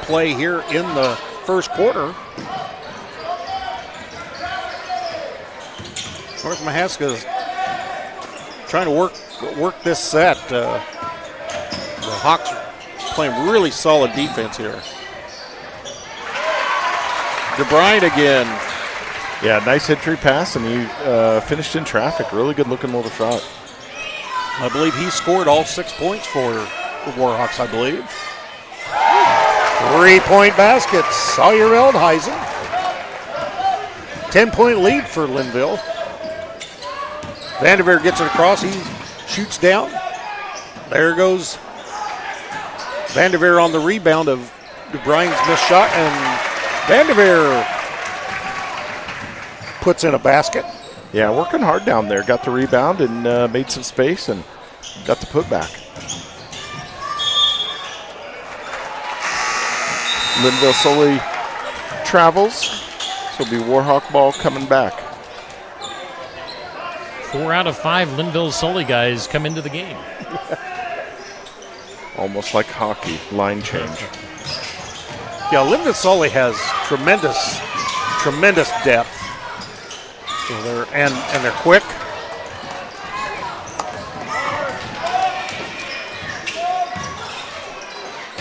play here in the first quarter. North Mahaska is trying to work this set. The Hawks playing really solid defense here. DeBryan again. Yeah, nice entry pass, and he finished in traffic. Really good looking little shot. I believe he scored all 6 points for the Warhawks, I believe. 3-point basket, Sawyer Eldheisen. 10-point lead for Linville. Vanderveer gets it across, he shoots down. There goes Vanderveer on the rebound of DeBryan's missed shot, and Vanderveer puts in a basket. Yeah, working hard down there. Got the rebound and made some space and got the putback. Linville Sully travels, so it'll be Warhawk ball coming back. 4 out of 5 Linville Sully guys come into the game. Almost like hockey, line change. Yeah, Linville Sully has tremendous depth. So they're quick.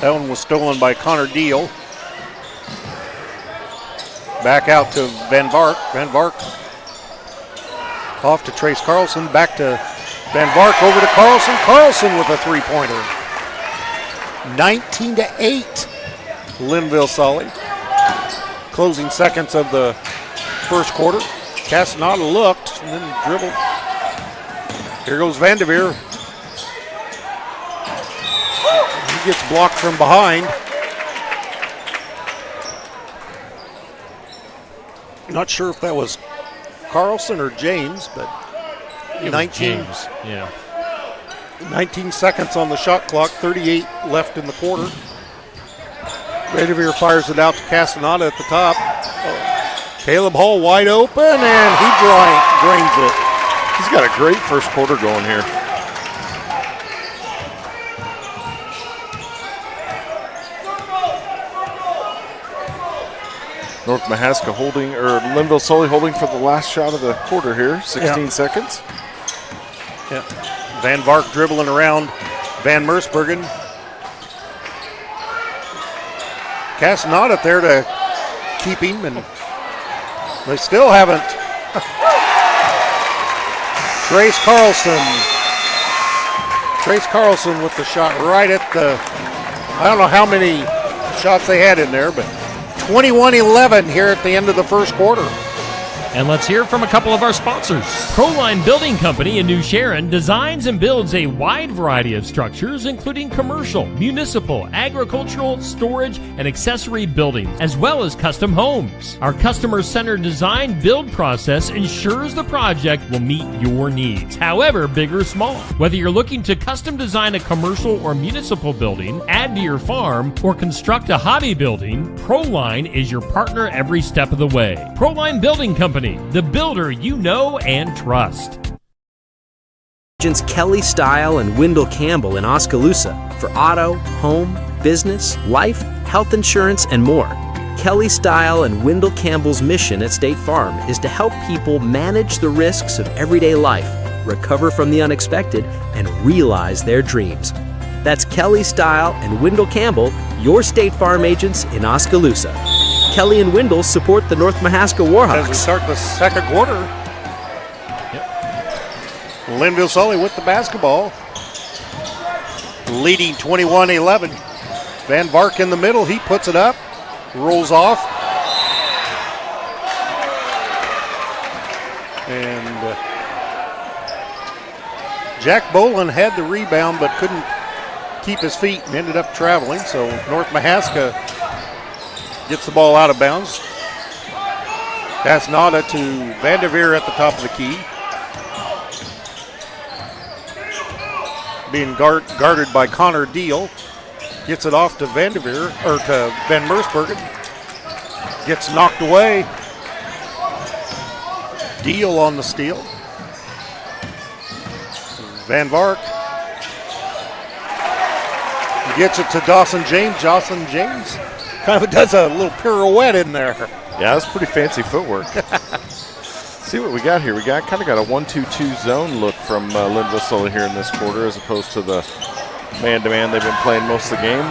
That one was stolen by Connor Deal. Back out to Van Vark. Van Vark off to Trace Carlson. Back to Van Vark over to Carlson. Carlson with a three-pointer. 19-8. Linville Sully. Closing seconds of the first quarter. Castaneda looked and then dribbled. Here goes Vanderveer. He gets blocked from behind. Not sure if that was Carlson or James, but 19 seconds on the shot clock, 38 left in the quarter. Vanderveer fires it out to Castaneda at the top. Caleb Hall wide open, and he drains it. He's got a great first quarter going here. North Mahaska holding, or Linville Sully holding for the last shot of the quarter here, 16 seconds. Yeah. Van Vark dribbling around Van Mersbergen. Castaneda there to keep him, and they still haven't. Trace Carlson with the shot right at the, I don't know how many shots they had in there, but 21-11 here at the end of the first quarter. And let's hear from a couple of our sponsors. Proline Building Company in New Sharon designs and builds a wide variety of structures, including commercial, municipal, agricultural, storage, and accessory buildings, as well as custom homes. Our customer-centered design build process ensures the project will meet your needs, however big or small. Whether you're looking to custom design a commercial or municipal building, add to your farm, or construct a hobby building, Proline is your partner every step of the way. Proline Building Company, the builder you know and trust. Agents Kelly Style and Wendell Campbell in Oskaloosa for auto, home, business, life, health insurance, and more. Kelly Style and Wendell Campbell's mission at State Farm is to help people manage the risks of everyday life, recover from the unexpected, and realize their dreams. That's Kelly Style and Wendell Campbell, your State Farm agents in Oskaloosa. Kelly and Wendell support the North Mahaska Warhawks. As we start the second quarter, Linville Sully with the basketball, leading 21-11. Van Vark in the middle, he puts it up, rolls off. And Jack Bolin had the rebound but couldn't keep his feet and ended up traveling. So North Mahaska gets the ball out of bounds. Castaneda to Vanderveer at the top of the key. Being guarded by Connor Deal. Gets it off to Vanderveer, or to Van Mersbergen. Gets knocked away. Deal on the steal. Van Vark gets it to Dawson James. Dawson James Kind of does a little pirouette in there. Yeah, that's pretty fancy footwork. See what we got here. We got kind of got a 1-2-2 zone look from Linville Sully here in this quarter, as opposed to the man-to-man they've been playing most of the game.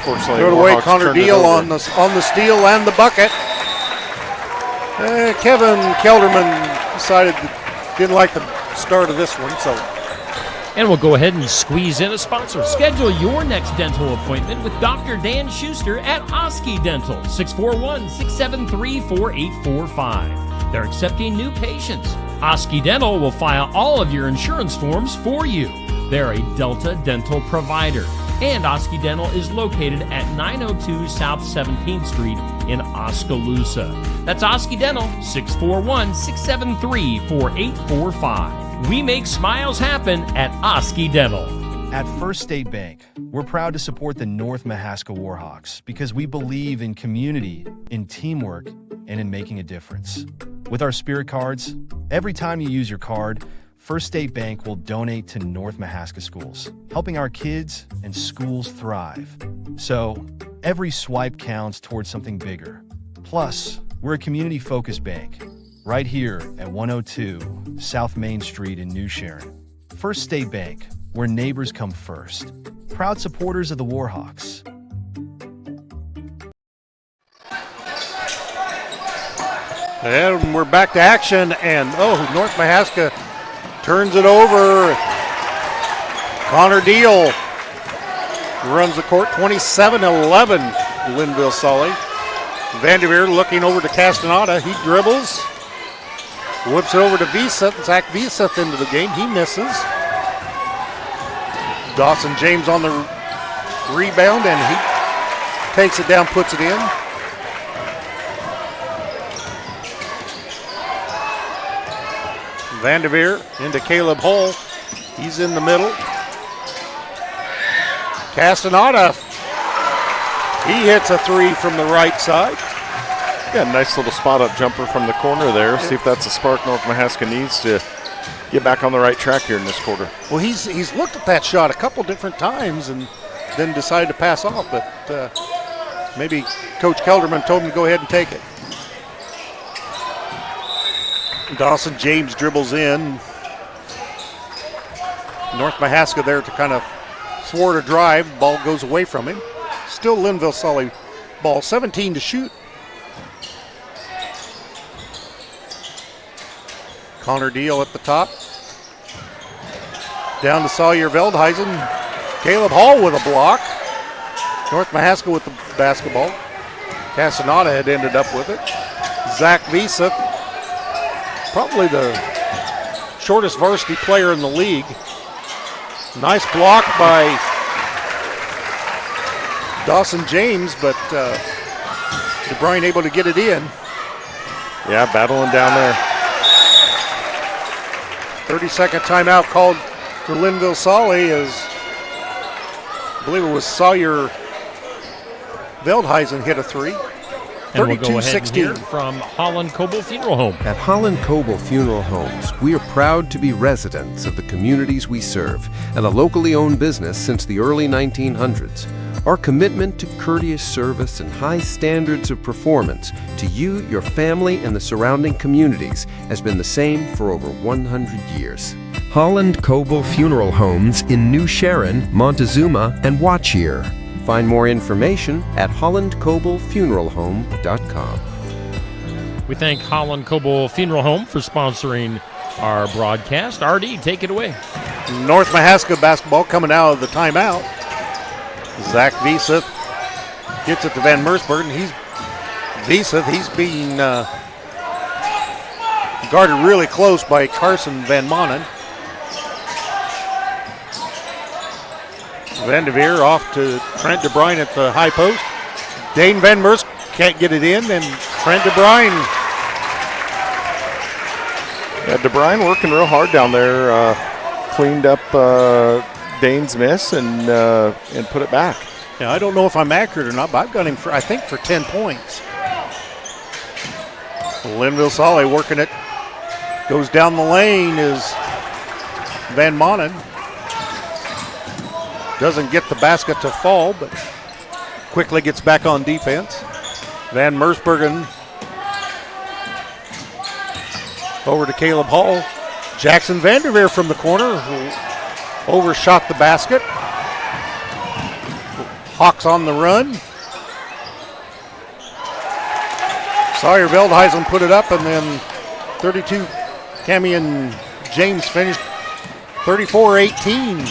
Fortunately, throw it away. Warhawks Connor turned it Deal over. on the steal and the bucket. Kevin Kelderman decided didn't like the start of this one, so. And we'll go ahead and squeeze in a sponsor. Schedule your next dental appointment with Dr. Dan Schuster at Oski Dental, 641-673-4845. They're accepting new patients. Oski Dental will file all of your insurance forms for you. They're a Delta dental provider. And Oski Dental is located at 902 South 17th Street in Oskaloosa. That's Oski Dental, 641-673-4845. We make smiles happen at Oski Dental. At First State Bank, we're proud to support the North Mahaska Warhawks because we believe in community, in teamwork, and in making a difference. With our Spirit Cards, every time you use your card, First State Bank will donate to North Mahaska schools, helping our kids and schools thrive. So, every swipe counts towards something bigger. Plus, we're a community-focused bank, right here at 102 South Main Street in New Sharon. First State Bank, where neighbors come first. Proud supporters of the Warhawks. And we're back to action, and North Mahaska turns it over. Connor Deal runs the court, 27-11, Linville Sully. Vanderveer looking over to Castaneda. He dribbles. Whips it over to Veseth. Zach Veseth into the game. He misses. Dawson James on the rebound, and he takes it down, puts it in. Vanderveer into Caleb Hull. He's in the middle. Castaneda. He hits a three from the right side. Yeah, nice little spot-up jumper from the corner there. See if that's a spark North Mahaska needs to get back on the right track here in this quarter. Well, he's looked at that shot a couple different times and then decided to pass off, but maybe Coach Kelderman told him to go ahead and take it. Dawson James dribbles in. North Mahaska there to kind of thwart a drive. Ball goes away from him. Still Linville Sully ball, 17 to shoot. Connor Deal at the top. Down to Sawyer Veldhuizen. Caleb Hall with a block. North Mahaska with the basketball. Castaneda had ended up with it. Zach Veseth, probably the shortest varsity player in the league. Nice block by Dawson James, but DeBryan able to get it in. Yeah, battling down there. 30-second timeout called for Linville Sully as I believe it was Sawyer Veldhuizen hit a three. And we'll go ahead and 32-16. hear from Holland Coble Funeral Home. At Holland Coble Funeral Homes, we are proud to be residents of the communities we serve and a locally owned business since the early 1900s. Our commitment to courteous service and high standards of performance to you, your family, and the surrounding communities has been the same for over 100 years. Holland Coble Funeral Homes in New Sharon, Montezuma, and Watchier. Find more information at hollandcoblefuneralhome.com. We thank Holland Coble Funeral Home for sponsoring our broadcast. RD, take it away. North Mahaska basketball coming out of the timeout. Zach Veseth gets it to Van Mersberg, and he's being guarded really close by Carson Van Manen. Vanderveer off to Trent DeBryan at the high post. Dane Van Mers can't get it in, and Trent DeBryan. Yeah, DeBryan working real hard down there. Cleaned up Dane's miss and put it back. Yeah, I don't know if I'm accurate or not, but I've got him for 10 points. Linville Sully working it. Goes down the lane is Van Manen. Doesn't get the basket to fall, but quickly gets back on defense. Van Mersbergen over to Caleb Hall. Jackson Vanderveer from the corner who overshot the basket. Hawks on the run. Sawyer Veldhuizen put it up, and then 32, Cammie and James finished 34-18.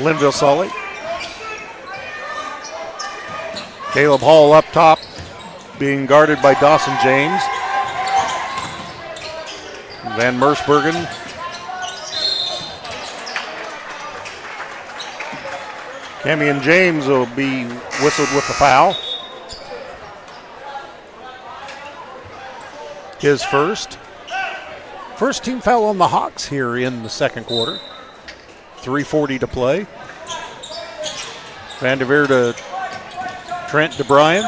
Linville Sully. Caleb Hall up top, being guarded by Dawson James. Van Mersbergen. Cammie and James will be whistled with the foul. His first team foul on the Hawks here in the second quarter. 3:40 to play. Vanderveer to Trent DeBryan.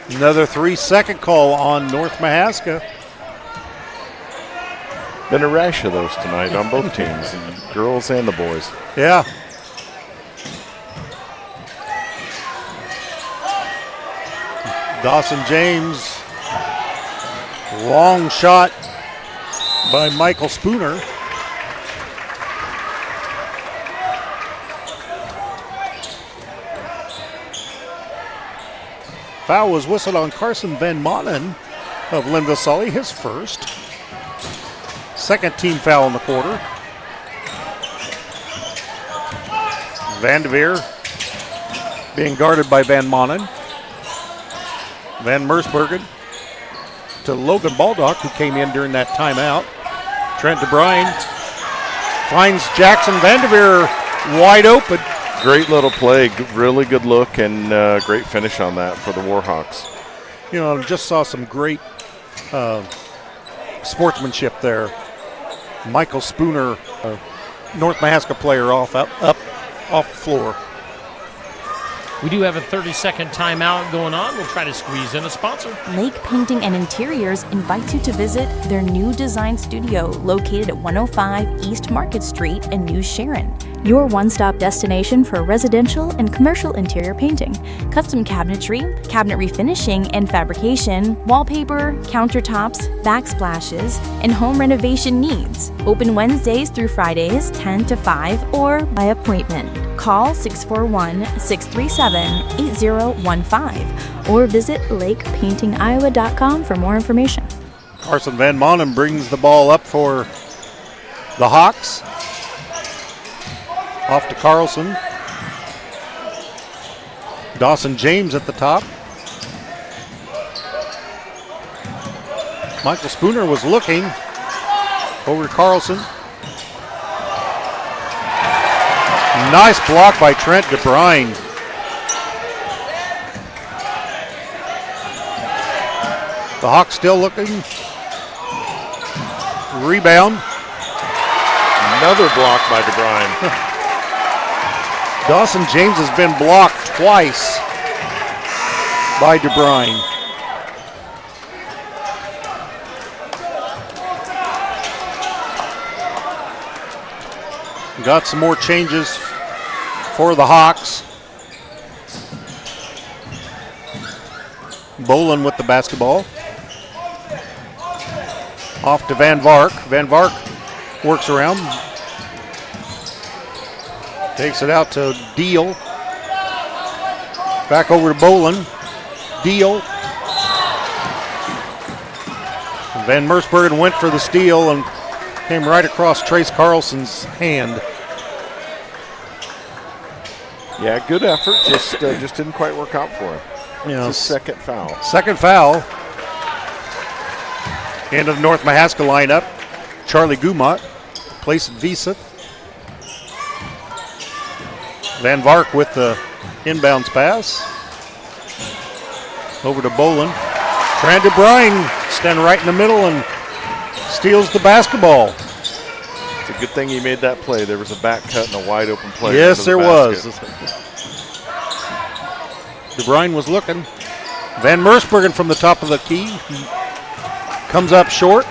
Another 3-second call on North Mahaska. Been a rash of those tonight on both teams, the girls and the boys. Yeah. Dawson James, long shot by Michael Spooner. Foul was whistled on Carson Van Manen of Linville Sully, his first. Second team foul in the quarter. Vanderveer being guarded by Van Manen. Van Mersbergen to Logan Baldock, who came in during that timeout. Trent DeBryan finds Jackson Vanderveer wide open. Great little play, really good look, and great finish on that for the Warhawks. You know, just saw some great sportsmanship there. Michael Spooner, North Mahaska player, up off the floor. We do have a 30-second timeout going on. We'll try to squeeze in a sponsor. Lake Painting and Interiors invites you to visit their new design studio located at 105 East Market Street in New Sharon. Your one-stop destination for residential and commercial interior painting, custom cabinetry, cabinet refinishing and fabrication, wallpaper, countertops, backsplashes, and home renovation needs. Open Wednesdays through Fridays 10 to 5 or by appointment. Call 641-637-8015 or visit lakepaintingiowa.com for more information. Carson Van Manen brings the ball up for the Hawks. Off to Carlson. Dawson James at the top. Michael Spooner was looking over to Carlson. Nice block by Trent DeBryan. The Hawks still looking. Rebound. Another block by DeBryan. Dawson James has been blocked twice by DeBryan. Got some more changes for the Hawks. Bolin with the basketball. Off to Van Vark. Van Vark works around. Takes it out to Deal. Back over to Bolin. Deal. Van Mersbergen went for the steal and came right across Trace Carlson's hand. Yeah, good effort. Just didn't quite work out for him. Yeah, It's his second foul. second foul. End of the North Mahaska lineup. Charlie Gumot, place Visa. Van Vark with the inbounds pass. Over to Bolin. Trent DeBryan standing right in the middle and steals the basketball. It's a good thing he made that play. There was a back cut and a wide open play. Yes, there the was. basket. DeBryan was looking. Van Mersbergen from the top of the key. Comes up short.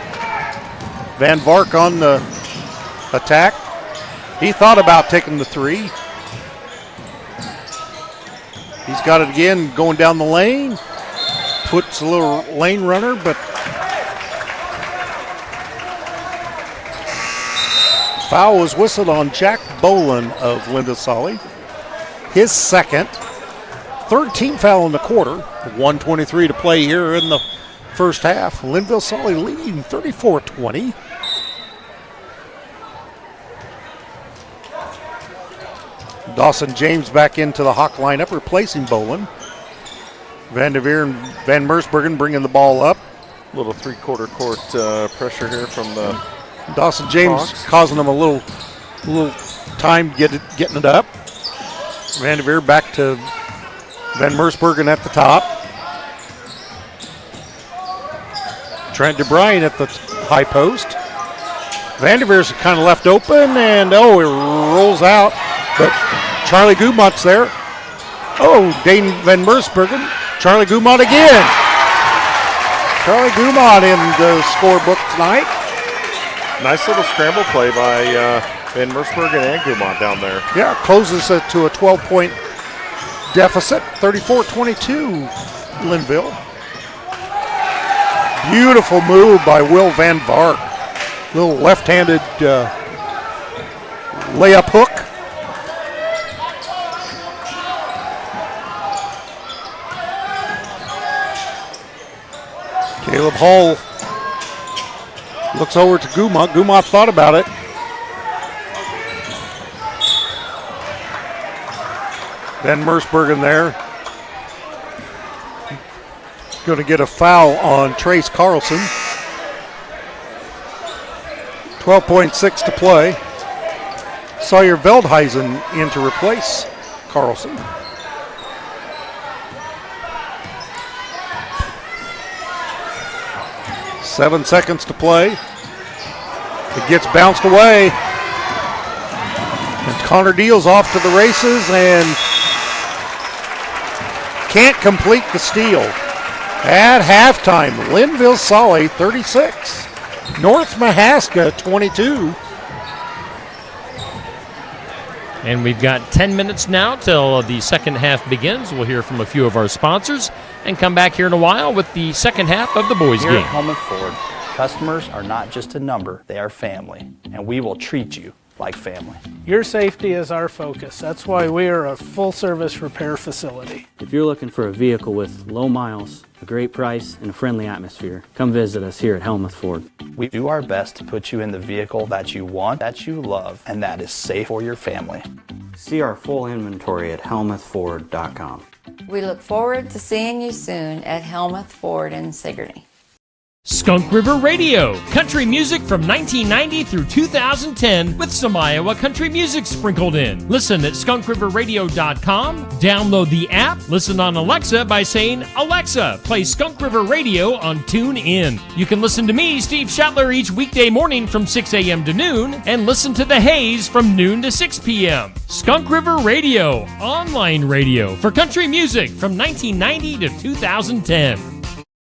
Van Vark on the attack. He thought about taking the three. He's got it again going down the lane. Puts a little lane runner, but foul was whistled on Jack Bolin of Linville Sully. His second. Third team foul in the quarter. 1:23 to play here in the first half. Linville Sully leading 34-20. Dawson James back into the Hawk lineup, replacing Bolin. Van der Veer and Van Mersbergen bringing the ball up. A little three-quarter court pressure here from the Dawson James Hawks. causing them a little time getting it up. Van der Veer back to Van Mersbergen at the top. Trent DeBryan at the high post. Van der Veer's kind of left open, and it rolls out. But Charlie Gumont's there. Dane Van Mersbergen. Charlie Gumont again. Charlie Gumont in the scorebook tonight. Nice little scramble play by Van Mersbergen and Gumont down there. Yeah, closes it to a 12-point deficit. 34-22, Linville. Beautiful move by Will Van Vark. Little left-handed layup hook. Caleb Hall looks over to Gumont. Gumont thought about it. Van Mersbergen there. Going to get a foul on Trace Carlson. 12.6 to play. Sawyer Veldhuizen in to replace Carlson. Seven seconds to play. It gets bounced away. And Connor Deal's off to the races and can't complete the steal. At halftime, Linville Sully 36, North Mahaska 22. And we've got 10 minutes now till the second half begins. We'll hear from a few of our sponsors and come back here in a while with the second half of the boys' Here game. at Helmuth Ford, customers are not just a number, they are family, and we will treat you like family. Your safety is our focus. That's why we are a full-service repair facility. If you're looking for a vehicle with low miles, a great price, and a friendly atmosphere, come visit us here at Helmuth Ford. We do our best to put you in the vehicle that you want, that you love, and that is safe for your family. See our full inventory at helmuthford.com. We look forward to seeing you soon at Helmuth Ford in Sigourney. Skunk River Radio, country music from 1990 through 2010 with some Iowa country music sprinkled in. Listen at skunkriverradio.com, download the app, listen on Alexa by saying, Alexa, play Skunk River Radio on TuneIn. You can listen to me, Steve Shetler, each weekday morning from 6 a.m. to noon, and listen to The Haze from noon to 6 p.m. Skunk River Radio, online radio for country music from 1990 to 2010.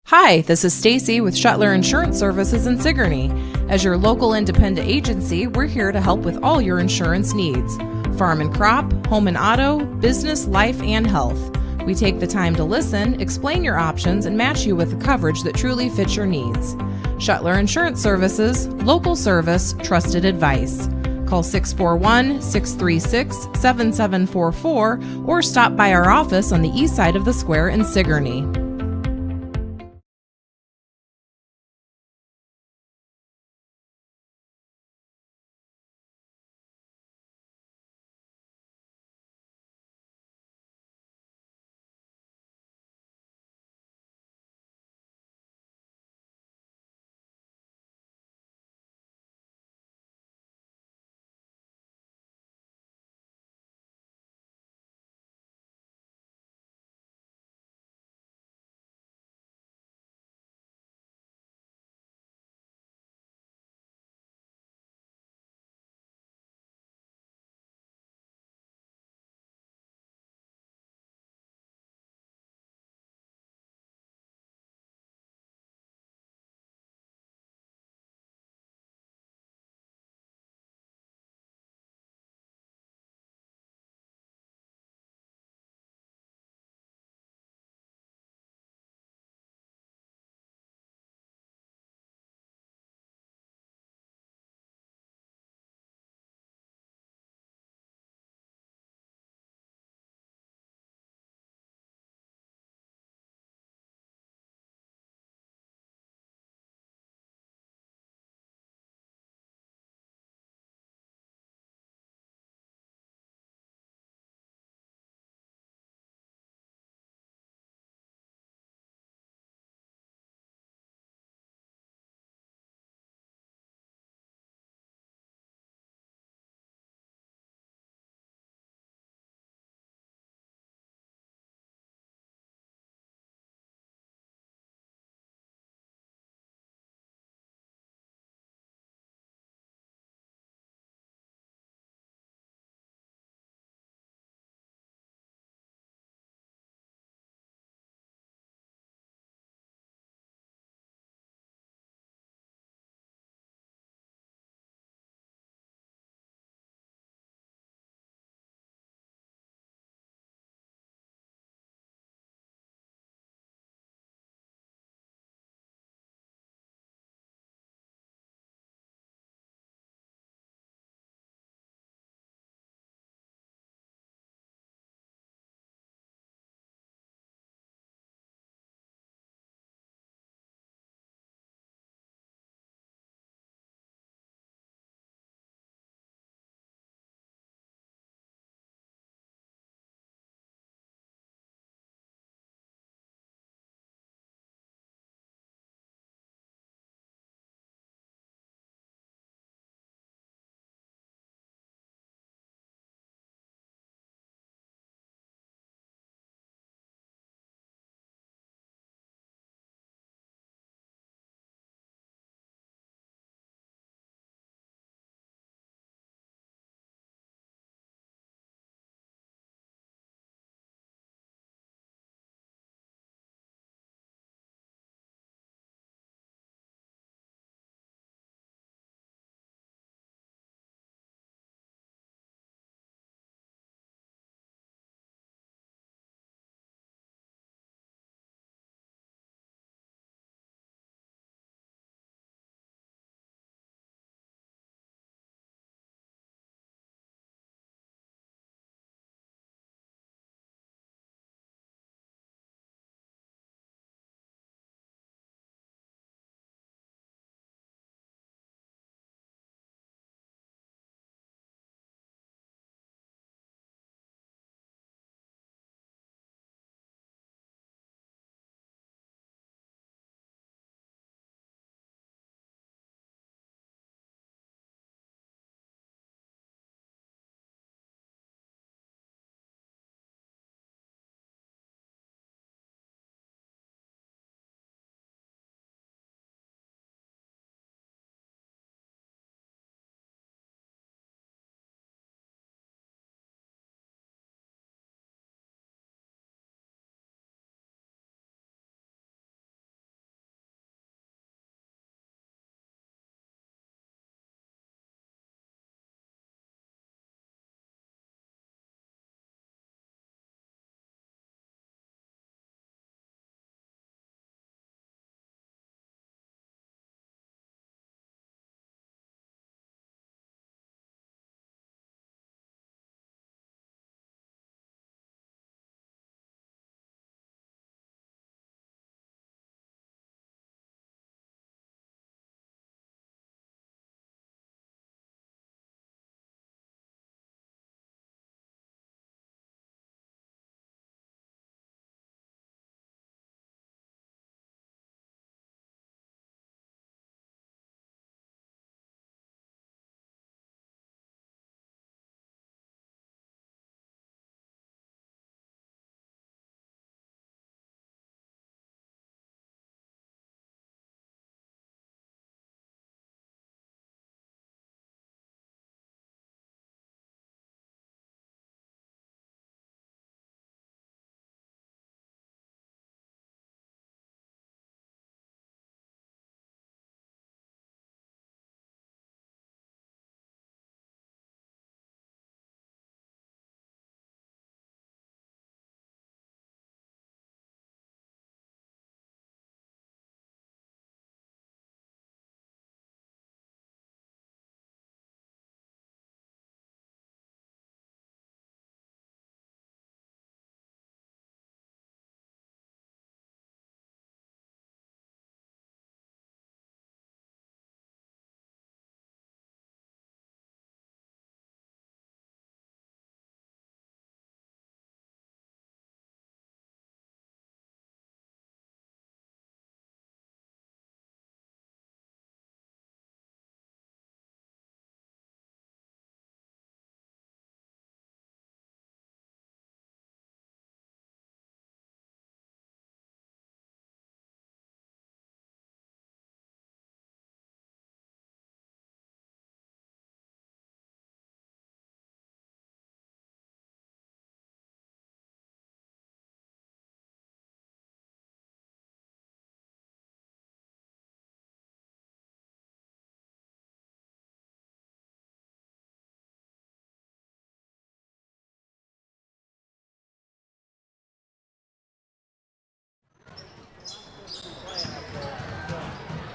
Hi, this is Stacy with Shetler Insurance Services in Sigourney. As your local independent agency, we're here to help with all your insurance needs. Farm and crop, home and auto, business, life, and health. We take the time to listen, explain your options, and match you with the coverage that truly fits your needs. Shetler Insurance Services, local service, trusted advice. Call 641-636-7744 or stop by our office on the east side of the square in Sigourney.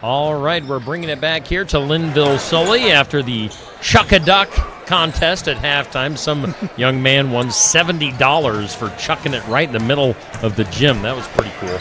All right, we're bringing it back here to Linville Sully after the Chuck-a-Duck contest at halftime. Some young man won $70 for chucking it right in the middle of the gym. That was pretty cool.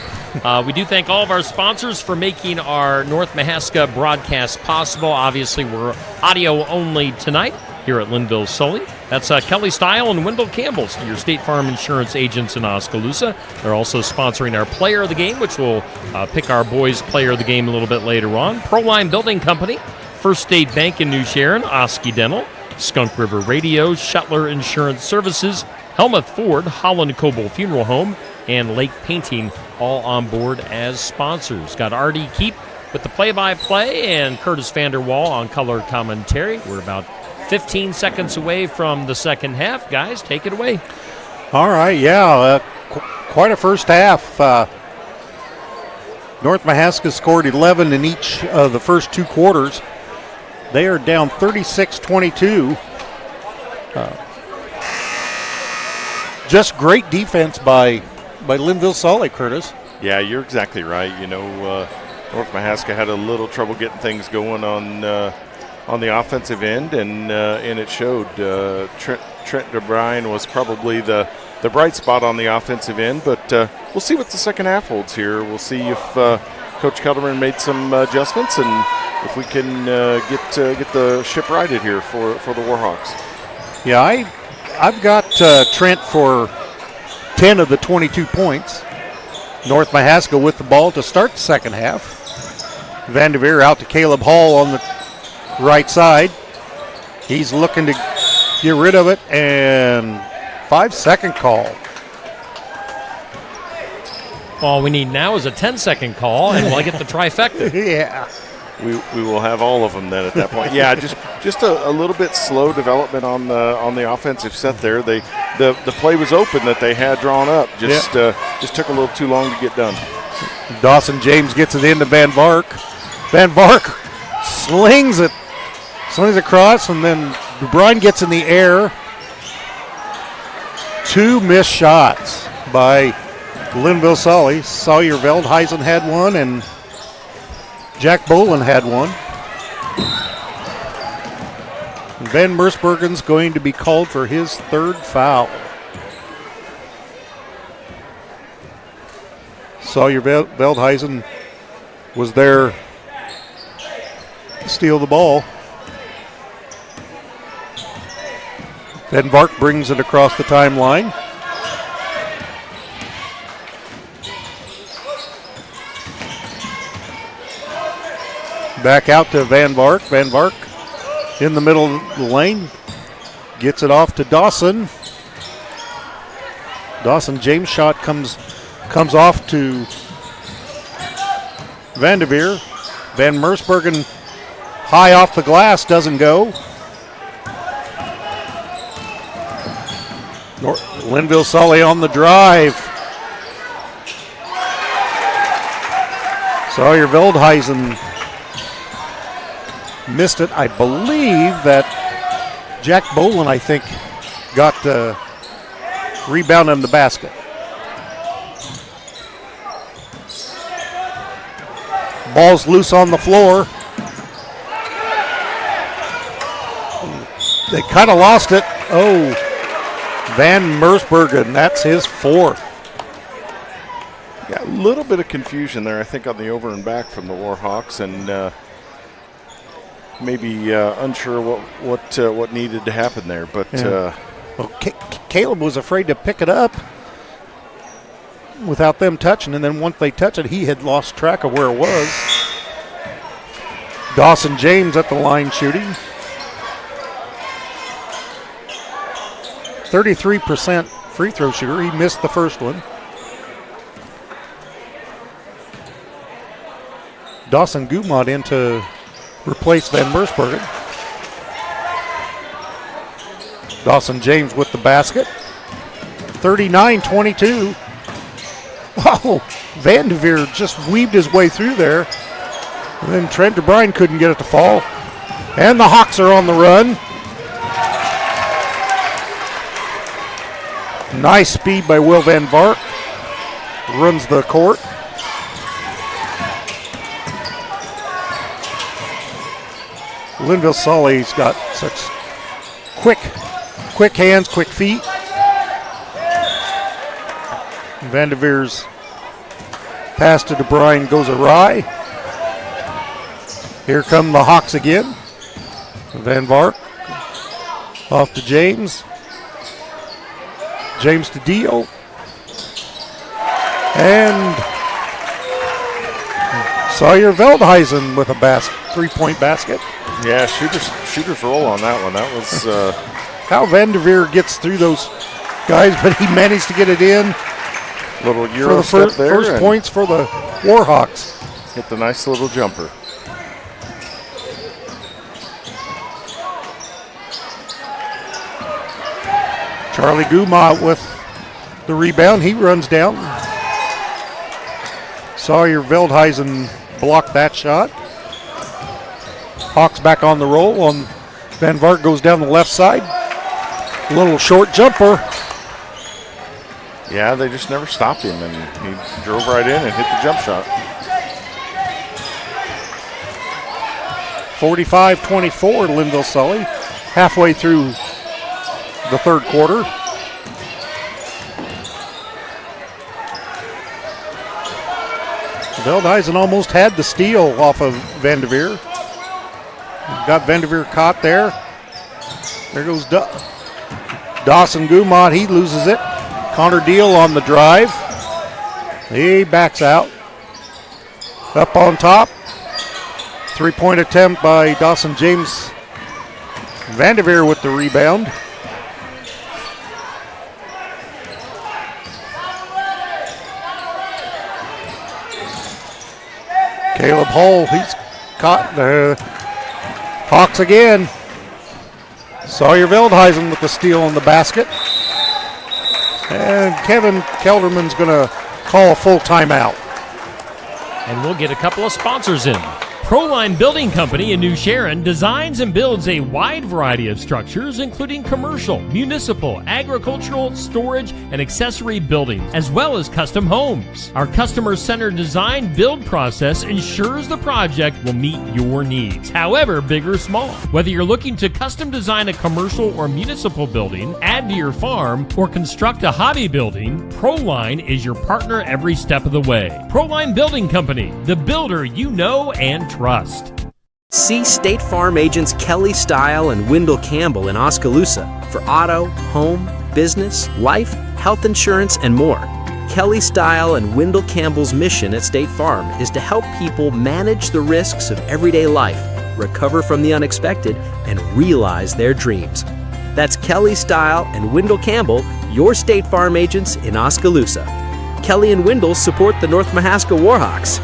We do thank all of our sponsors for making our North Mahaska broadcast possible. Obviously, we're audio only tonight here at Linville Sully. That's Kelly Style and Wendell Campbell, your State Farm Insurance agents in Oskaloosa. They're also sponsoring our Player of the Game, which we'll pick our boys' Player of the Game a little bit later on. Proline Building Company, First State Bank in New Sharon, Oski Dental, Skunk River Radio, Shuttler Insurance Services, Helmuth Ford, Holland Coble Funeral Home, and Lake Painting, all on board as sponsors. Got R.D. Keep with the play-by-play and Curtis Vanderwall on color commentary. We're about 15 seconds away from the second half. Guys, take it away. All right, yeah, quite a first half. North Mahaska scored 11 in each of the first two quarters. They are down 36-22. Just great defense by Linville Sully, Curtis. Yeah, you're exactly right. You know, North Mahaska had a little trouble getting things going on the offensive end, and it showed. Trent DeBrine was probably the bright spot on the offensive end, but we'll see what the second half holds here. We'll see if Coach Kelderman made some adjustments and if we can get the ship righted here for the Warhawks. Yeah, I've got Trent for 10 of the 22 points. North Mahaska with the ball to start the second half. Vanderveer out to Caleb Hall on the right side. He's looking to get rid of it, and 5-second call. All we need now is a 10-second call, and we'll get the trifecta. Yeah. We will have all of them then at that point. Yeah, just a little bit slow development on the offensive set there. The play was open that they had drawn up. Just took a little too long to get done. Dawson James gets it into Van Vark. Van Vark slings across, and then DeBrine gets in the air. Two missed shots by Linville Sully. Sawyer Veldhuisen had one, and Jack Bolin had one. Van Mersbergen's going to be called for his third foul. Sawyer Veldhuisen was there to steal the ball. Van Vark brings it across the timeline. Back out to Van Vark. Van Vark in the middle of the lane. Gets it off to Dawson. Dawson James' shot comes off to Vanderveer. Van Mersbergen high off the glass, doesn't go. Linville Sully on the drive. Sawyer Veldhuisen missed it. I believe that Jack Bolin, I think, got the rebound in the basket. Ball's loose on the floor. They kind of lost it. Oh, Van Mersbergen, that's his fourth. Yeah, a little bit of confusion there, I think, on the over and back from the Warhawks, and maybe unsure what needed to happen there. But Caleb was afraid to pick it up without them touching, and then once they touch it, he had lost track of where it was. Dawson James at the line shooting. 33% free throw shooter. He missed the first one. Dawson Gumot in to replace Van Mersbergen. Dawson James with the basket. 39-22. Oh, Vanderveer just weaved his way through there. And then Trent DeBrine couldn't get it to fall. And the Hawks are on the run. Nice speed by Will Van Vark. Runs the court. Linville Sully's got such quick hands, quick feet. Vanderveer's pass to DeBrine goes awry. Here come the Hawks again. Van Vark off to James. James to Dio. And Sawyer Veldhuizen with a 3-point basket. Yeah, shooters roll on that one. That was how Vanderveer gets through those guys, but he managed to get it in. Little Euro for the step there. First points for the Warhawks. Hit the nice little jumper. Charlie Guma with the rebound. He runs down. Sawyer Veldhuizen blocked that shot. Hawks back on the roll. Van Vark goes down the left side. A little short jumper. Yeah, they just never stopped him, and he drove right in and hit the jump shot. 45-24, Linville Sully, halfway through the third quarter. Veldhuizen almost had the steal off of Vanderveer. Got Vanderveer caught there. There goes Dawson Gumont. He loses it. Connor Deal on the drive. He backs out. Up on top. 3-point attempt by Dawson James. Vanderveer with the rebound. Caleb Hull, he's caught the Hawks again. Sawyer Veldhuizen with the steal on the basket. And Kevin Kelderman's going to call a full timeout. And we'll get a couple of sponsors in. Proline Building Company in New Sharon designs and builds a wide variety of structures, including commercial, municipal, agricultural, storage, and accessory buildings, as well as custom homes. Our customer-centered design build process ensures the project will meet your needs, however big or small. Whether you're looking to custom design a commercial or municipal building, add to your farm, or construct a hobby building, Proline is your partner every step of the way. Proline Building Company, the builder you know and trust. See State Farm agents Kelly Style and Wendell Campbell in Oskaloosa for auto, home, business, life, health insurance, and more. Kelly Style and Wendell Campbell's mission at State Farm is to help people manage the risks of everyday life, recover from the unexpected, and realize their dreams. That's Kelly Style and Wendell Campbell, your State Farm agents in Oskaloosa. Kelly and Wendell support the North Mahaska Warhawks.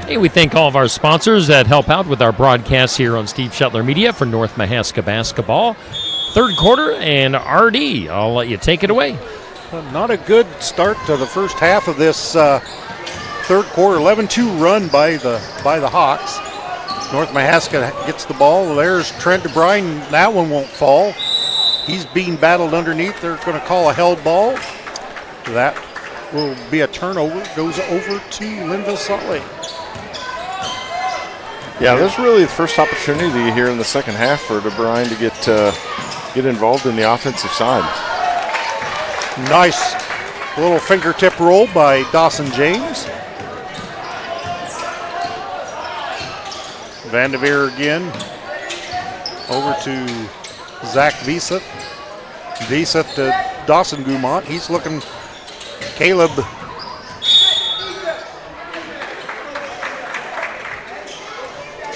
Hey, we thank all of our sponsors that help out with our broadcasts here on Steve Shetler Media for North Mahaska Basketball. Third quarter, and RD, I'll let you take it away. Not a good start to the first half of this third quarter. 11-2 run by the Hawks. North Mahaska gets the ball. There's Trent DeBrine. That one won't fall. He's being battled underneath. They're going to call a held ball. That will be a turnover. Goes over to Linville Sully. Yeah, this is really the first opportunity here in the second half for DeBrine to get involved in the offensive side. Nice little fingertip roll by Dawson James. Vanderveer again. Over to Zach Vieseth. Vieseth to Dawson Gumont. He's looking. Caleb.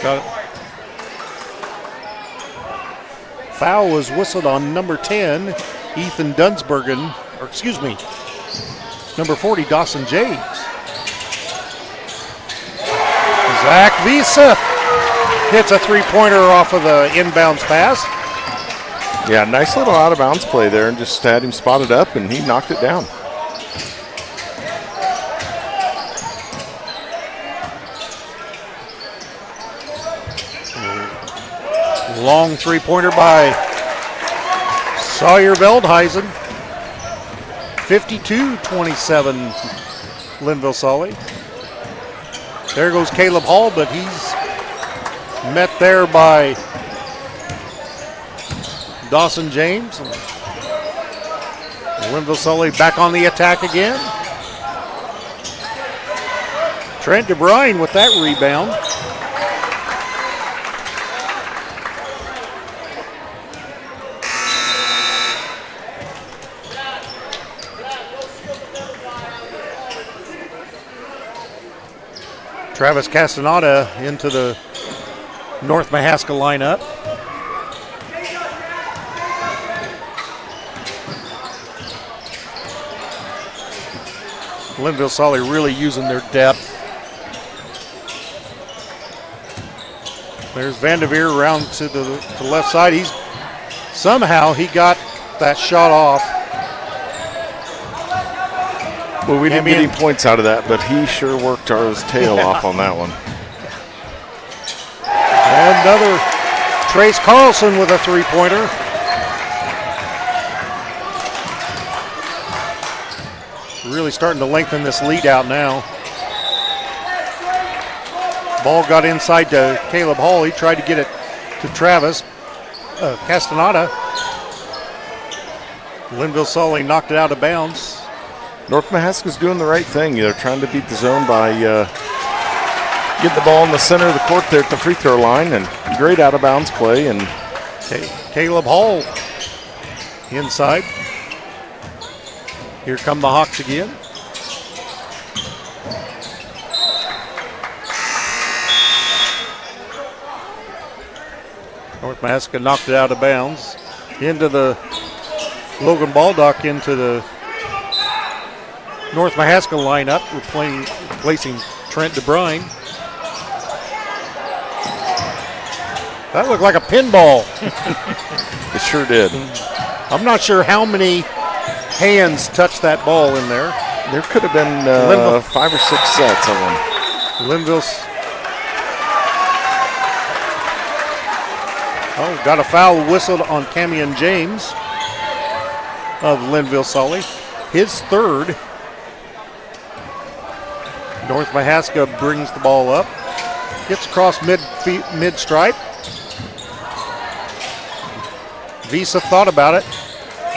Got it. Foul was whistled on number 10, Ethan Dunsbergen, or excuse me, number 40, Dawson James. Zach Vieseth hits a three-pointer off of the inbounds pass. Yeah, nice little out-of-bounds play there, and just had him spotted up, and he knocked it down. Long three-pointer by Sawyer Veldhuizen. 52-27, Linville Sully. There goes Caleb Hall, but he's Met there by Dawson James. Linville Sully back on the attack again. Trent DeBrine with that rebound. Travis Castaneda into the North Mahaska lineup. Linville Sully really using their depth. There's Vanderveer around to the left side. Somehow he got that shot off. Well, we didn't get any points out of that, but he sure worked his tail off on that one. And another Trace Carlson with a three-pointer. Really starting to lengthen this lead out now. Ball got inside to Caleb Hall. He tried to get it to Travis Castaneda. Linville Sully knocked it out of bounds. North Mahaska's doing the right thing. They're trying to beat the zone by getting the ball in the center of the court there at the free throw line, and great out of bounds play. And Caleb Hall inside. Here come the Hawks again. North Mahaska knocked it out of bounds. Into the Logan Baldock into the North Mahaska lineup, replacing Trent DeBrine. That looked like a pinball. It sure did. I'm not sure how many hands touched that ball in there. There could have been 5 or 6 sets of them. Linville's. Oh, got a foul whistled on Camion James of Linville Sully. His third. North Mahaska brings the ball up. Gets across mid-stripe. Visa thought about it.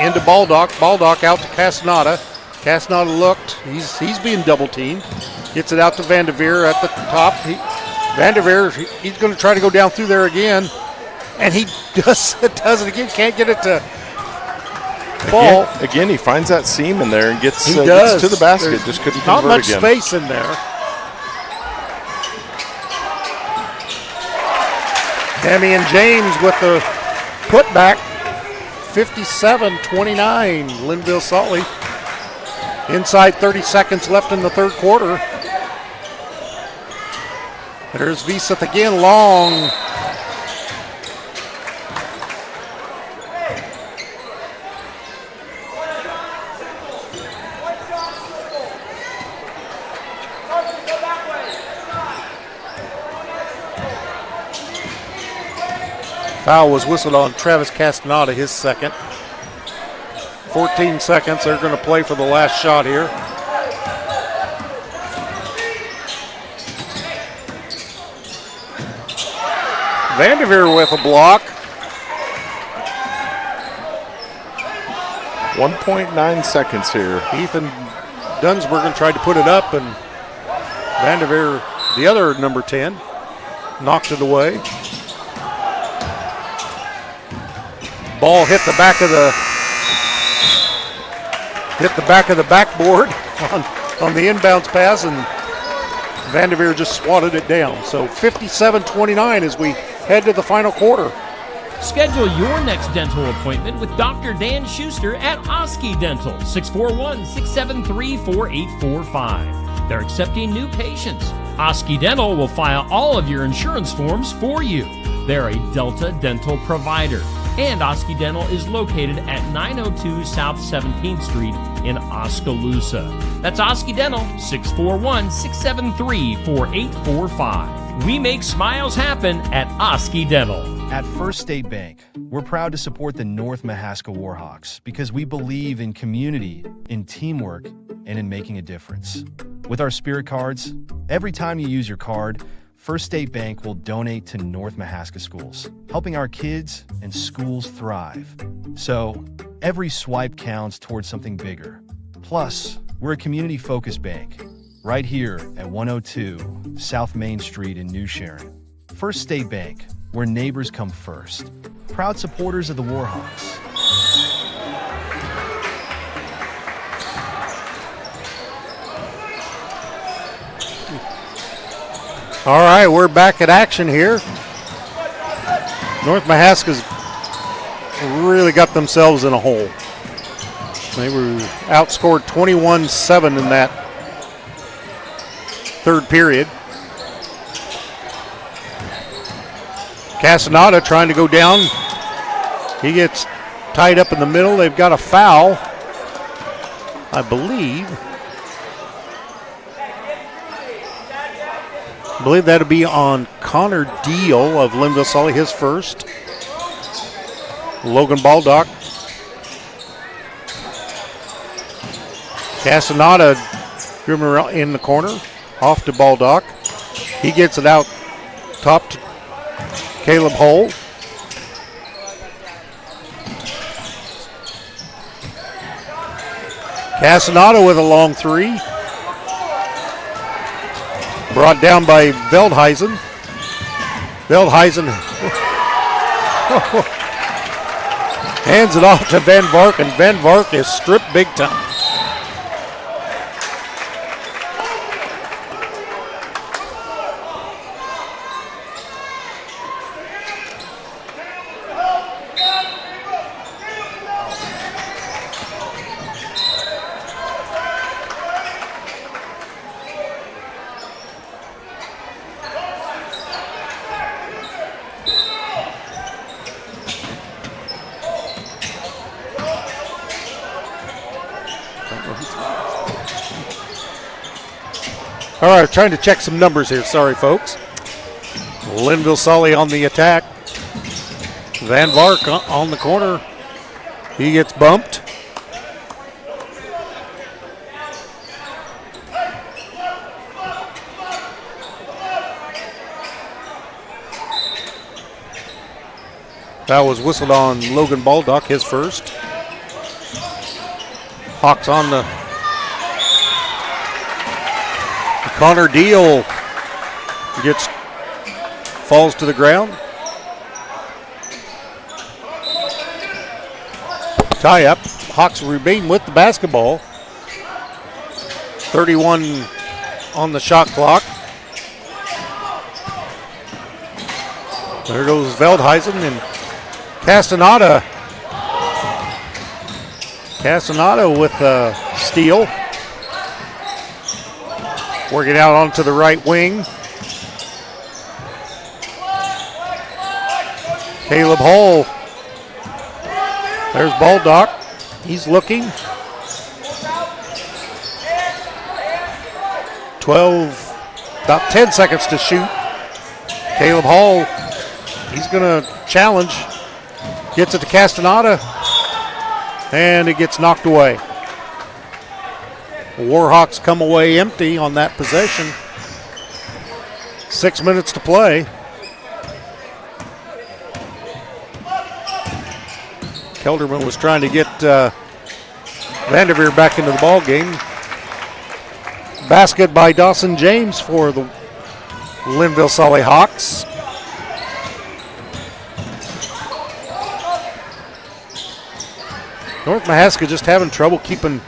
Into Baldock. Baldock out to Castaneda. Castaneda looked. He's being double teamed. Gets it out to Vanderveer at the top. Vanderveer, he's going to try to go down through there again. And he does it again. Can't get it to fall. Again, he finds that seam in there and gets to the basket. There's just couldn't not convert much again. space in there. Damian James with the putback. 57-29, Linville Sully. Inside 30 seconds left in the third quarter. There's Veseth again, long. Foul was whistled on Travis Castaneda, his second. 14 seconds, they're going to play for the last shot here. Vanderveer with a block. 1.9 seconds here. Ethan Dunsbergen tried to put it up, and Vanderveer, the other number 10, knocked it away. Ball hit the back of the backboard on the inbounds pass, and Vanderveer just swatted it down. So 57-29 as we head to the final quarter. Schedule your next dental appointment with Dr. Dan Schuster at Oski Dental, 641-673-4845. They're accepting new patients. Oski Dental will file all of your insurance forms for you. They're a Delta dental provider. And Oski Dental is located at 902 South 17th Street in Oskaloosa. That's Oski Dental, 641-673-4845. We make smiles happen at Oski Dental. At First State Bank, we're proud to support the North Mahaska Warhawks because we believe in community, in teamwork, and in making a difference. With our Spirit cards, every time you use your card, First State Bank will donate to North Mahaska schools, helping our kids and schools thrive. So, every swipe counts towards something bigger. Plus, we're a community-focused bank, right here at 102 South Main Street in New Sharon. First State Bank, where neighbors come first. Proud supporters of the Warhawks. All right, we're back at action here. North Mahaska's really got themselves in a hole. They were outscored 21-7 in that third period. Castaneda trying to go down. He gets tied up in the middle. They've got a foul, I believe. I believe that'll be on Connor Deal of Linville Sully, his first. Logan Baldock. Castaneda driven around in the corner, off to Baldock. He gets it out top to Caleb Hull. Castaneda with a long three. Brought down by Veldhuizen. Veldhuizen hands it off to Van Vark, and Van Vark is stripped big time. All right, trying to check some numbers here. Sorry, folks. Linville Sully on the attack. Van Vark on the corner. He gets bumped. That was whistled on Logan Baldock, his first. Hawks on the Connor Deal falls to the ground. Tie up. Hawks remain with the basketball. 31 on the shot clock. There goes Veldhuizen and Castaneda. Castaneda with a steal. Working out onto the right wing. Caleb Hull. There's Baldock. He's looking. about 10 seconds to shoot. Caleb Hull, he's going to challenge. Gets it to Castaneda. And it gets knocked away. The Warhawks come away empty on that possession. 6 minutes to play. Kelderman was trying to get Vanderveer back into the ball game. Basket by Dawson James for the Linville Sully Hawks. North Mahaska just having trouble keeping.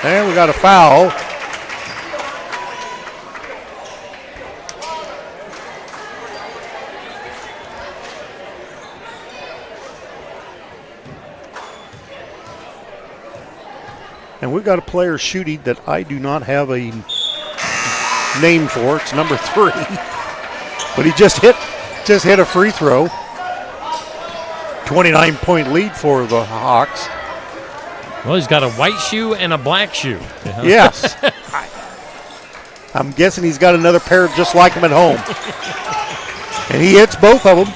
And we got a foul. And we've got a player shooting that I do not have a name for. It's number 3. But he just hit a free throw. 29-point lead for the Hawks. Well, he's got a white shoe and a black shoe. Yes. I'm guessing he's got another pair just like him at home. And he hits both of them.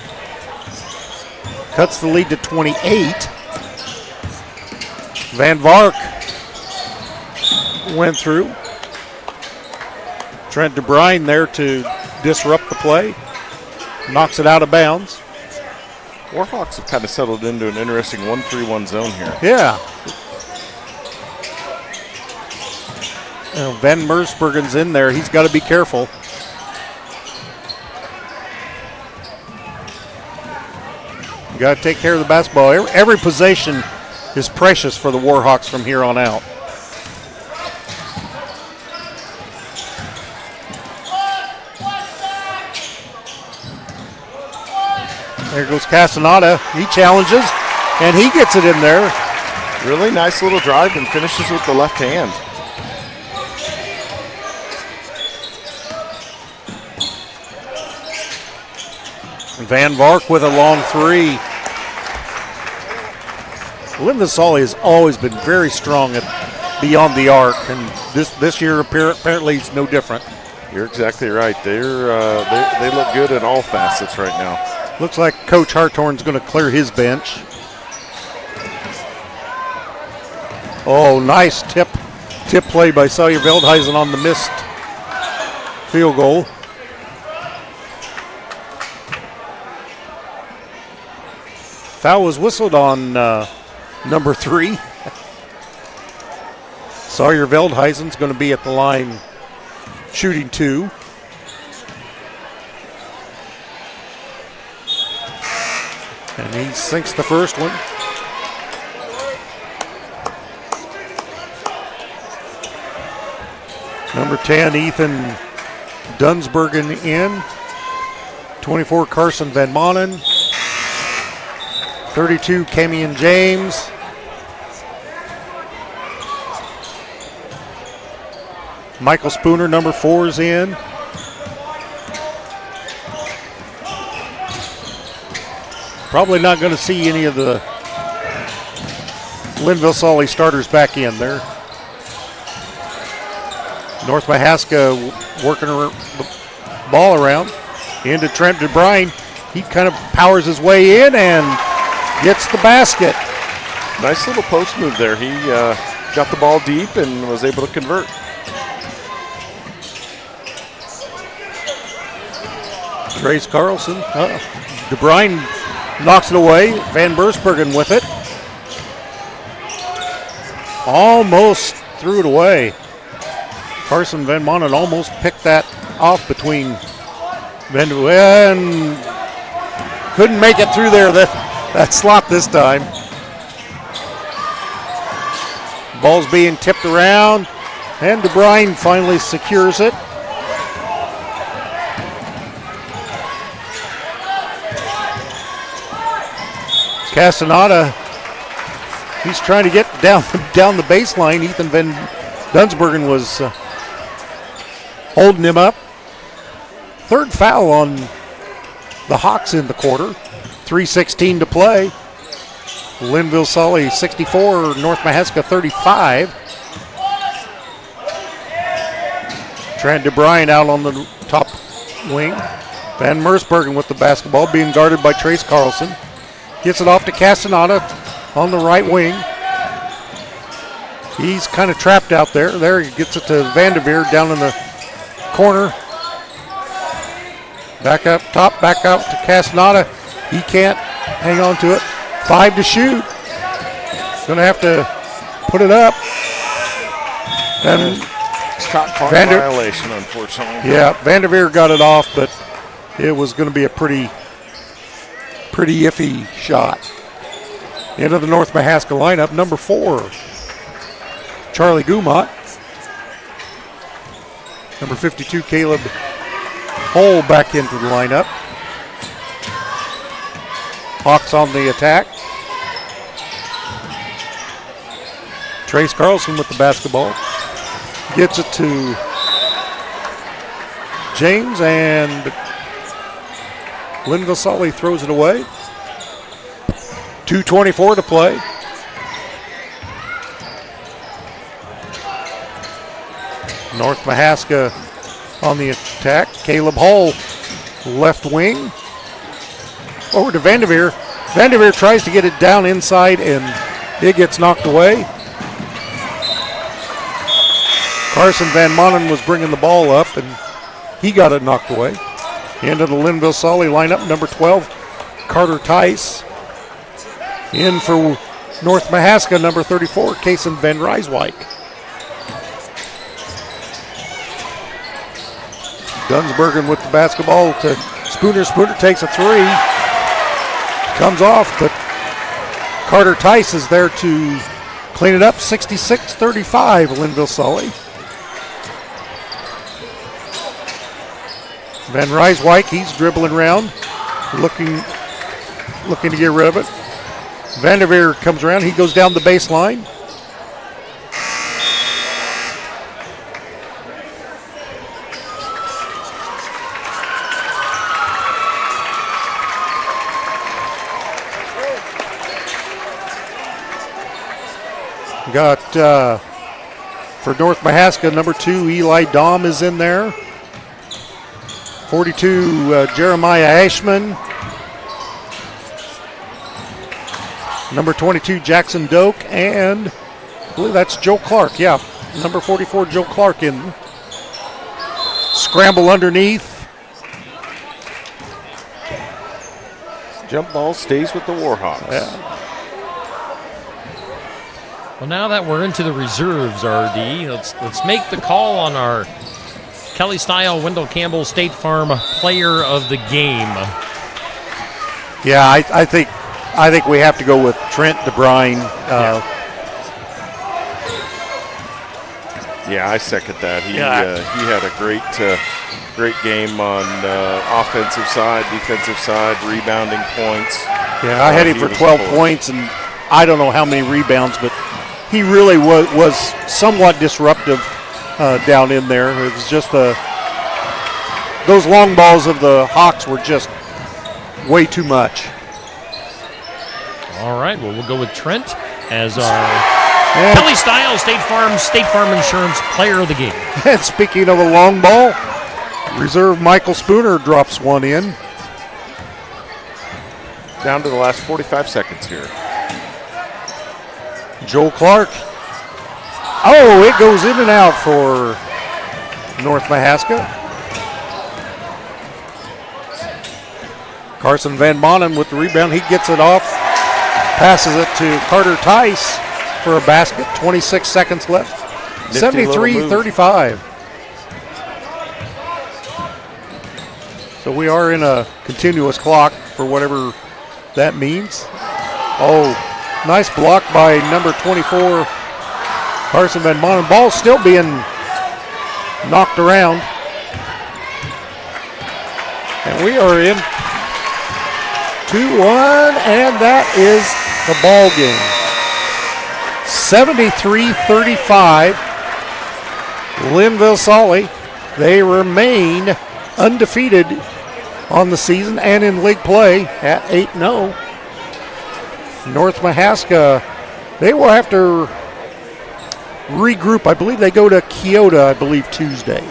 Cuts the lead to 28. Van Vark went through. Trent DeBrine there to disrupt the play. Knocks it out of bounds. Warhawks have kind of settled into an interesting 1-3-1 zone here. Yeah. Van Mersbergen's in there. He's got to be careful. You got to take care of the basketball. Every possession is precious for the Warhawks from here on out. There goes Castaneda. He challenges, and he gets it in there. Really nice little drive and finishes with the left hand. Van Vark with a long three. Lynn Vasali has always been very strong at beyond the arc, and this year apparently is no different. You're exactly right. They look good at all facets right now. Looks like Coach Hartorn's going to clear his bench. Oh, nice tip play by Sawyer Veldhuizen on the missed field goal. Foul was whistled on number 3. Sawyer Veldhuizen's going to be at the line shooting 2. And he sinks the first one. Number 10, Ethan Dunsbergen in. 24, Carson Van Manen. 32, Kamian James. Michael Spooner, number 4, is in. Probably not going to see any of the Linville Sully starters back in there. North Mahaska working the ball around. Into Trent DeBrine. He kind of powers his way in and gets the basket. Nice little post move there. He got the ball deep and was able to convert. Trace Carlson. DeBrine knocks it away. Van Mersbergen with it. Almost threw it away. Carson Van Manen almost picked that off between Van and couldn't make it through there that slot this time. Ball's being tipped around, and DeBrine finally secures it. Castaneda, he's trying to get down the baseline. Ethan Van Dunsbergen was holding him up. Third foul on the Hawks in the quarter. 3:16 to play. Linville Sully 64, North Mahaska 35. Trent DeBrine out on the top wing. Van Mersbergen with the basketball, being guarded by Trace Carlson. Gets it off to Castaneda on the right wing. He's kind of trapped out there. There he gets it to Vanderveer down in the corner. Back up top, back out to Castaneda. He can't hang on to it. 5 to shoot. Gonna have to put it up. And shot clock violation, unfortunately. Yeah, Vanderveer got it off, but it was going to be a pretty iffy shot. Into the North Mahaska lineup, number 4, Charlie Gumot. Number 52, Caleb Hull back into the lineup. Hawks on the attack. Trace Carlson with the basketball. Gets it to James, and Linville Sully throws it away. 2:24 to play. North Mahaska on the attack. Caleb Hull, left wing. Over to Vanderveer. Vanderveer tries to get it down inside, and it gets knocked away. Carson Van Manen was bringing the ball up, and he got it knocked away. Into the Linville Sully lineup, number 12, Carter Tice. In for North Mahaska, number 34, Kason Van Rijswijk. Dunsbergen with the basketball to Spooner. Spooner takes a three. Comes off, but Carter Tice is there to clean it up. 66-35, Linville Sully. Van Rijswijk, he's dribbling around, looking to get rid of it. Vanderveer comes around, he goes down the baseline. Got, for North Mahaska, number 2, Eli Dahm is in there. 42, Jeremiah Ashman. Number 22, Jackson Doak. And I believe that's Joe Clark. Yeah, number 44, Joe Clark in. Scramble underneath. Jump ball stays with the Warhawks. Yeah. Well, now that we're into the reserves, RD, let's make the call on our Kelly Style Wendell Campbell State Farm Player of the Game. Yeah, I think we have to go with Trent DeBrine. Yeah, I second that. He had a great game on offensive side, defensive side, rebounding points. Yeah, I had him for 12 points, and I don't know how many rebounds, but he really was somewhat disruptive down in there. It was just those long balls of the Hawks were just way too much. All right, well, we'll go with Trent as our Kelly Style State Farm Insurance Player of the Game. And speaking of a long ball, reserve Michael Spooner drops one in. Down to the last 45 seconds here. Joel Clark. Oh, it goes in and out for North Mahaska. Carson Van Manen with the rebound. He gets it off. Passes it to Carter Tice for a basket. 26 seconds left. 73-35. So we are in a continuous clock for whatever that means. Oh, nice block by number 24, Carson Van Manen. Ball still being knocked around. And we are in 2-1, and that is the ball game. 73-35. Linville Sully, they remain undefeated on the season and in league play at 8-0. North Mahaska, they will have to regroup. I believe they go to Keota, Tuesday.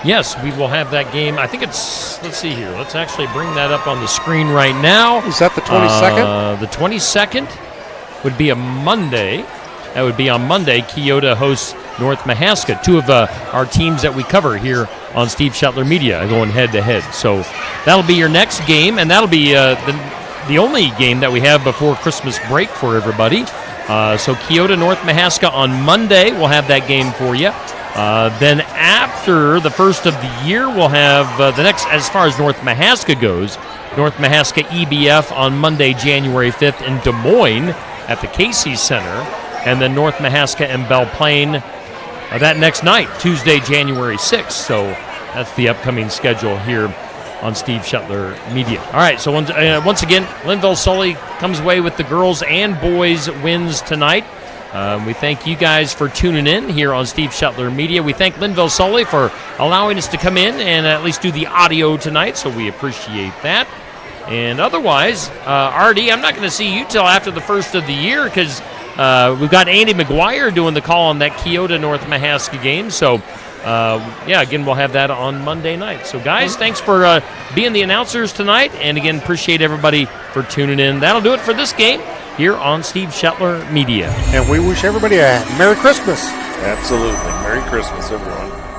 Yes, we will have that game. I think it's, let's see here. Let's actually bring that up on the screen right now. Is that the 22nd? The 22nd would be a Monday. That would be on Monday. Keota hosts North Mahaska, two of our teams that we cover here on Steve Shetler Media going head-to-head. So that'll be your next game, and that'll be the only game that we have before Christmas break for everybody. So Keota, North Mahaska on Monday. We'll have that game for you. Then after the first of the year, we'll have the next, as far as North Mahaska goes, North Mahaska EBF on Monday, January 5th in Des Moines at the Casey Center. And then North Mahaska and Belle Plaine that next night, Tuesday, January 6th. So that's the upcoming schedule here on Steve Shetler Media. All right, so once again, Linville Sully comes away with the girls and boys wins tonight. We thank you guys for tuning in here on Steve Shetler Media. We thank Linville Sully for allowing us to come in and at least do the audio tonight, so we appreciate that. And otherwise, RD, I'm not going to see you till after the first of the year because we've got Andy McGuire doing the call on that Keota North Mahaska game. So, again, we'll have that on Monday night. So, guys, thanks for being the announcers tonight. And, again, appreciate everybody for tuning in. That'll do it for this game here on Steve Shetler Media. And we wish everybody a Merry Christmas. Absolutely. Merry Christmas, everyone.